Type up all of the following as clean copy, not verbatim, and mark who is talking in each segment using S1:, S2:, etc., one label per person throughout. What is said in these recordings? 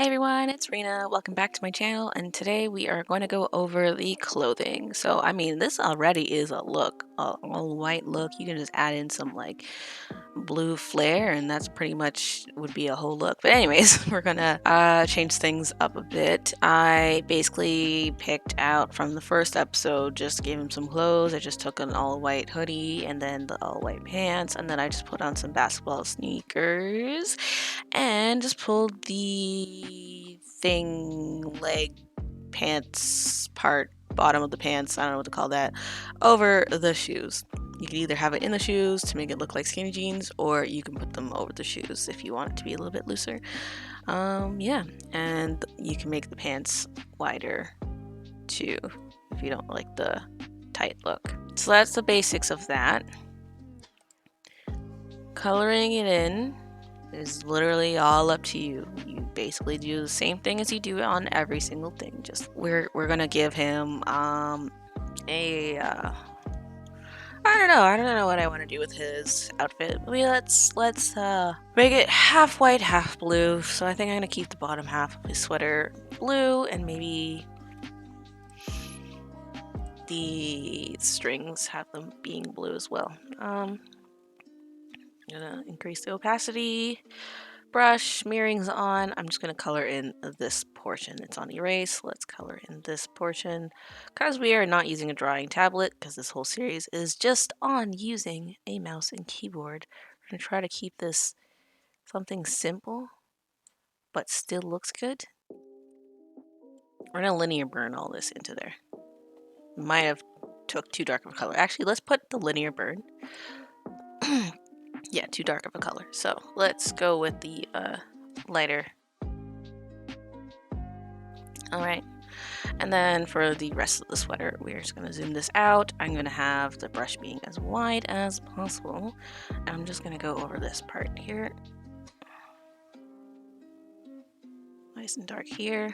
S1: Hey everyone, it's Rena. Welcome back to my channel, and today we are going to go over the clothing. So, I mean, this already is a look, a all white look. You can just add in some like blue flare, and that's pretty much would be a whole look. But anyways, we're gonna change things up a bit. I basically picked out from the first episode, just gave him some clothes. I just took an all white hoodie and then the all white pants, and then I just put on some basketball sneakers and just pulled the thing leg pants part, bottom of the pants, I don't know what to call that, over the shoes. You can either have it in the shoes to make it look like skinny jeans, or you can put them over the shoes if you want it to be a little bit looser. Yeah, and you can make the pants wider too if you don't like the tight look. So that's the basics of that. Coloring it in is literally all up to you. You basically do the same thing as you do on every single thing. Just we're gonna give him I don't know what I want to do with his outfit. Let's make it half white, half blue. So I think I'm gonna keep the bottom half of his sweater blue, and maybe the strings have them being blue as well. I'm gonna increase the opacity. Brush, mirroring's on. I'm just going to color in this portion. It's on erase. Let's color in this portion. Because we are not using a drawing tablet, because this whole series is just on using a mouse and keyboard. We're going to try to keep this something simple, but still looks good. We're going to linear burn all this into there. Might have took too dark of a color. Actually, let's put the linear burn. Yeah, too dark of a color. So let's go with the lighter. Alright, and then for the rest of the sweater, we're just going to zoom this out. I'm going to have the brush being as wide as possible. And I'm just going to go over this part here. Nice and dark here.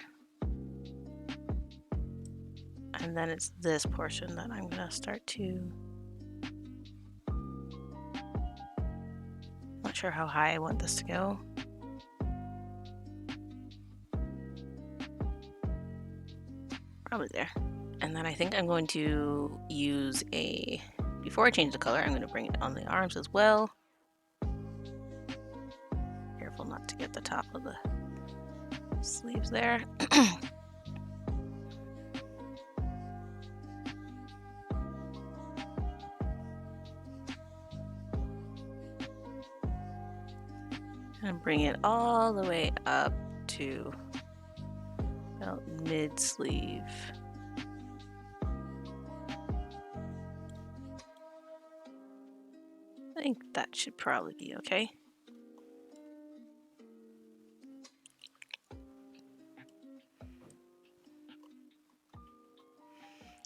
S1: And then it's this portion that I'm going to start to... Not sure how high I want this to go. Probably there. And then I think I'm going to use a... Before I change the color, I'm going to bring it on the arms as well. Careful not to get the top of the sleeves there. And bring it all the way up to about mid-sleeve. I think that should probably be okay.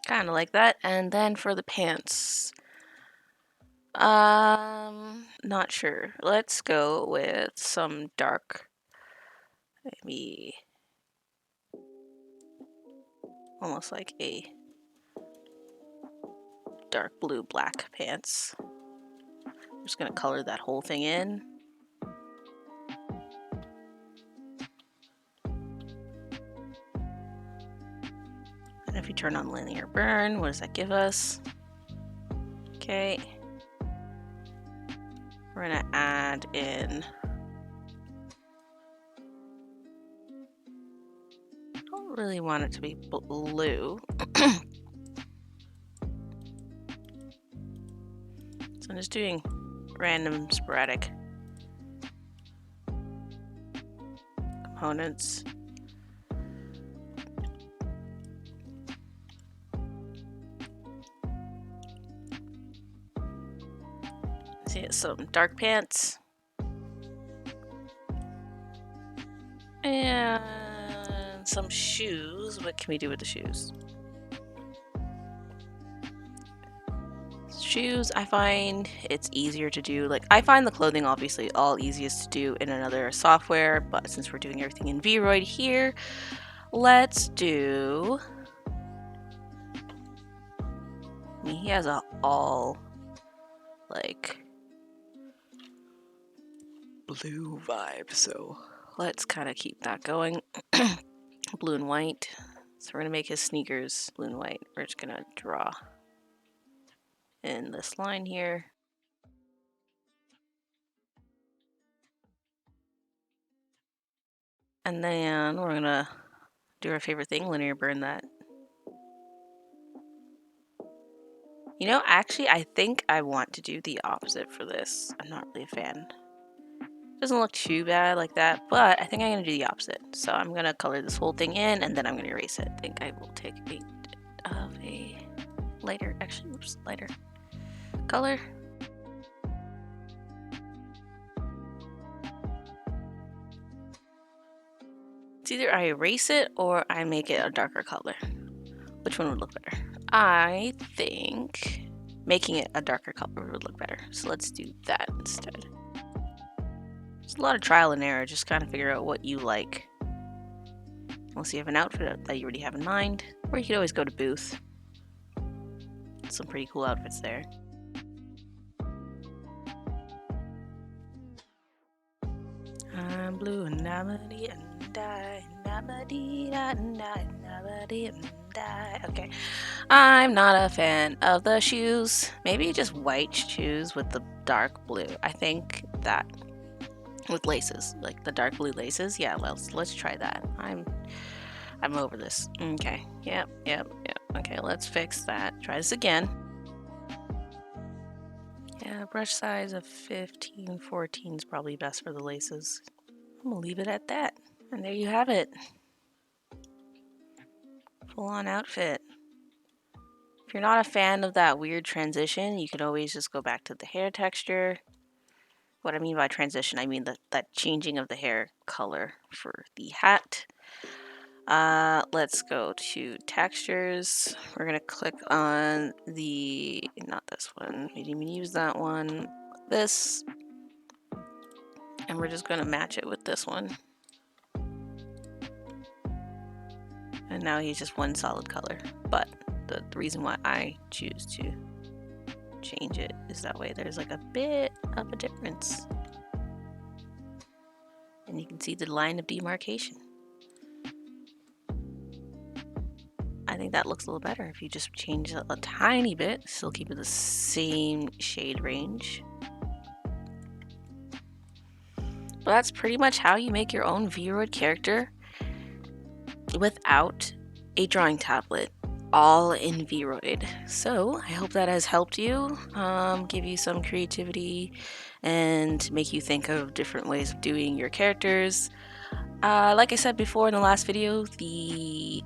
S1: Kind of like that. And then for the pants, not sure. Let's go with some dark, maybe almost like a dark blue black pants. I'm just gonna color that whole thing in. And if you turn on linear burn, what does that give us? Okay. We're gonna add in, I don't really want it to be blue. So I'm just doing random sporadic components. See, some dark pants. And some shoes. What can we do with the shoes? Shoes, I find it's easier to do. Like, I find the clothing obviously all easiest to do in another software, but since we're doing everything in Vroid here, let's do... I mean, he has a all, like, blue vibe, so let's kind of keep that going. Blue and white. So we're gonna make his sneakers blue and white. We're just gonna draw in this line here. And then we're gonna do our favorite thing, linear burn that. You know, actually, I think I want to do the opposite for this. I'm not really a fan. Doesn't look too bad like that, but I think I'm gonna do the opposite. So I'm gonna color this whole thing in, and then I'm gonna erase it. I think I will take a bit of a lighter, actually, oops, lighter color. It's either I erase it or I make it a darker color. Which one would look better? I think making it a darker color would look better. So let's do that instead. There's a lot of trial and error. Just kind of figure out what you like. Unless you have an outfit that you already have in mind. Or you could always go to Booth. Some pretty cool outfits there. I'm blue and nobody and die. Okay. I'm not a fan of the shoes. Maybe just white shoes with the dark blue. I think that with laces, like the dark blue laces. Yeah, let's try that. I'm over this. Okay. Yep. Okay, let's fix that. Try this again. Yeah, brush size of 15, 14 is probably best for the laces. I'm gonna leave it at that. And there you have it. Full-on outfit. If you're not a fan of that weird transition, you could always just go back to the hair texture. What I mean by transition, I mean that changing of the hair color for the hat. Let's go to textures. We're gonna click on the, not this one, we didn't even use that one, this, and we're just gonna match it with this one. And now he's just one solid color, but the reason why I choose to change it is that way there's like a bit of a difference. And you can see the line of demarcation. I think that looks a little better if you just change it a tiny bit, still keep it the same shade range. But that's pretty much how you make your own Vroid character without a drawing tablet, all in Vroid. So I hope that has helped you, give you some creativity and make you think of different ways of doing your characters. Like I said before in the last video, the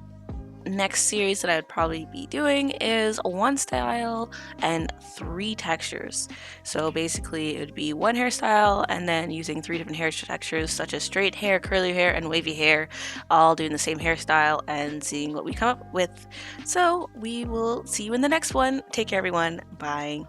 S1: next series that I would probably be doing is 1 style and 3 textures. So basically it would be 1 hairstyle and then using 3 different hair textures such as straight hair, curly hair, and wavy hair, all doing the same hairstyle and seeing what we come up with. So we will see you in the next one. Take care everyone. Bye.